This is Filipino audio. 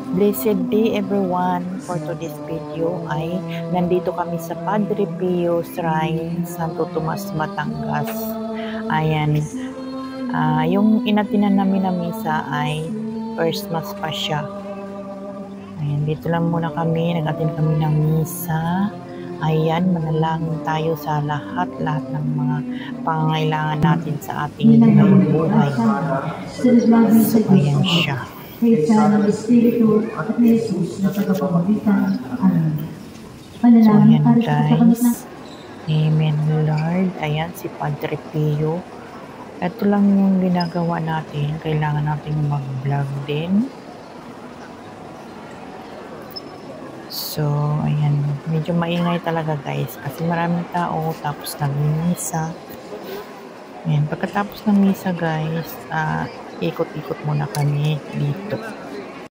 Blessed day everyone. For today's video ay nandito kami sa Padre Pio Shrine, Santo Tomas, Batangas. Ayan, yung inatinan namin na misa ay first mass pa siya. Ayan, dito lang muna kami, nag-attend kami ng misa. Ayan, manalangin tayo sa lahat ng mga pangangailangan natin sa ating buhay. So, ayan siya. Kaysa ng Espiritu at ni Jesus na tagapamagitan. Amen. So, ayan guys. Amen, Lord. Ayan, si Padre Pio. Ito lang yung ginagawa natin. Kailangan natin mag-vlog din. So, ayan. Medyo maingay talaga guys. Kasi maraming tao. Tapos nag-misa. Ayan. Pagkatapos ng misa guys, ikot-ikot muna kami dito.